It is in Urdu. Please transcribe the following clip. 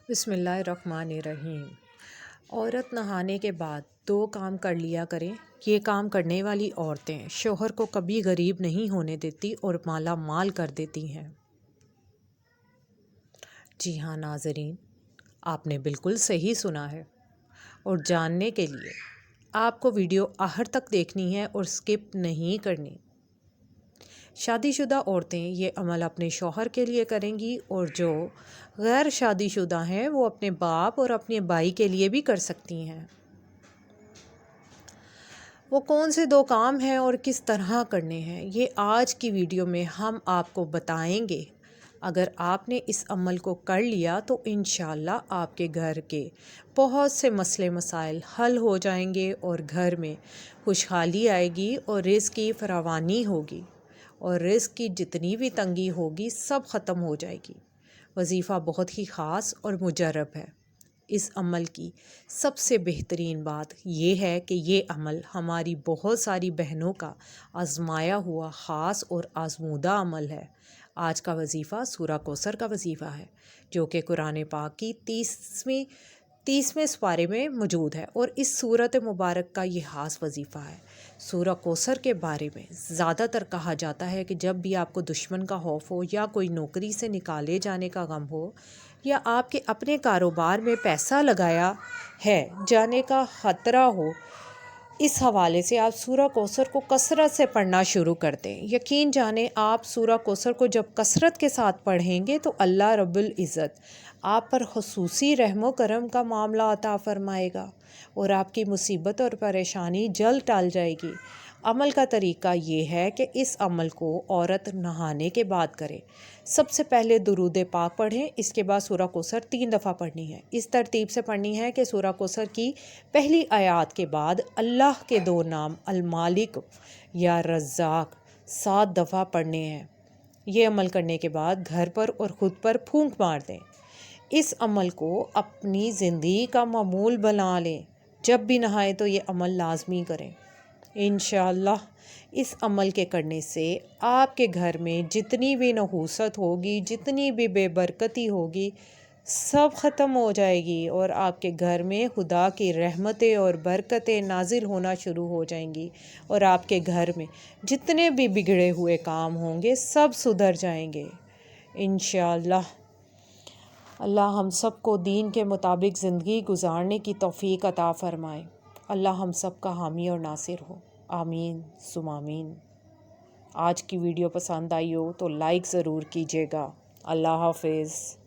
بسم اللہ الرحمن الرحیم۔ عورت نہانے کے بعد 2 کام کر لیا کریں۔ یہ کام کرنے والی عورتیں شوہر کو کبھی غریب نہیں ہونے دیتی اور مالا مال کر دیتی ہیں۔ جی ہاں ناظرین، آپ نے بالکل صحیح سنا ہے، اور جاننے کے لیے آپ کو ویڈیو آخر تک دیکھنی ہے اور سکپ نہیں کرنی۔ شادی شدہ عورتیں یہ عمل اپنے شوہر کے لیے کریں گی، اور جو غیر شادی شدہ ہیں وہ اپنے باپ اور اپنے بھائی کے لیے بھی کر سکتی ہیں۔ وہ کون سے 2 کام ہیں اور کس طرح کرنے ہیں، یہ آج کی ویڈیو میں ہم آپ کو بتائیں گے۔ اگر آپ نے اس عمل کو کر لیا تو انشاءاللہ آپ کے گھر کے بہت سے مسئلے مسائل حل ہو جائیں گے، اور گھر میں خوشحالی آئے گی اور رزق کی فراوانی ہوگی، اور رزق کی جتنی بھی تنگی ہوگی سب ختم ہو جائے گی۔ وظیفہ بہت ہی خاص اور مجرب ہے۔ اس عمل کی سب سے بہترین بات یہ ہے کہ یہ عمل ہماری بہت ساری بہنوں کا آزمایا ہوا خاص اور آزمودہ عمل ہے۔ آج کا وظیفہ سورہ کوثر کا وظیفہ ہے، جو کہ قرآن پاک کی 30ویں سپارے میں موجود ہے، اور اس سورت مبارک کا یہ خاص وظیفہ ہے۔ سورہ کوثر کے بارے میں زیادہ تر کہا جاتا ہے کہ جب بھی آپ کو دشمن کا خوف ہو، یا کوئی نوکری سے نکالے جانے کا غم ہو، یا آپ کے اپنے کاروبار میں پیسہ لگایا ہے جانے کا خطرہ ہو، اس حوالے سے آپ سورہ کوثر کو کثرت سے پڑھنا شروع کر دیں۔ یقین جانیں، آپ سورہ کوثر کو جب کثرت کے ساتھ پڑھیں گے تو اللہ رب العزت آپ پر خصوصی رحم و کرم کا معاملہ عطا فرمائے گا، اور آپ کی مصیبت اور پریشانی جلد ٹال جائے گی۔ عمل کا طریقہ یہ ہے کہ اس عمل کو عورت نہانے کے بعد کرے۔ سب سے پہلے درود پاک پڑھیں، اس کے بعد سورہ کوثر 3 دفعہ پڑھنی ہے۔ اس ترتیب سے پڑھنی ہے کہ سورہ کوثر کی پہلی آیات کے بعد اللہ کے 2 نام المالک یا رزاق 7 دفعہ پڑھنے ہیں۔ یہ عمل کرنے کے بعد گھر پر اور خود پر پھونک مار دیں۔ اس عمل کو اپنی زندگی کا معمول بنا لیں۔ جب بھی نہائیں تو یہ عمل لازمی کریں۔ انشاءاللہ اس عمل کے کرنے سے آپ کے گھر میں جتنی بھی نحوست ہوگی، جتنی بھی بے برکتی ہوگی، سب ختم ہو جائے گی، اور آپ کے گھر میں خدا کی رحمتیں اور برکتیں نازل ہونا شروع ہو جائیں گی، اور آپ کے گھر میں جتنے بھی بگڑے ہوئے کام ہوں گے سب سدھر جائیں گے انشاءاللہ۔ اللہ ہم سب کو دین کے مطابق زندگی گزارنے کی توفیق عطا فرمائے۔ اللہ ہم سب کا حامی اور ناصر ہو، آمین ثم آمین۔ آج کی ویڈیو پسند آئی ہو تو لائک ضرور کیجیے گا۔ اللہ حافظ۔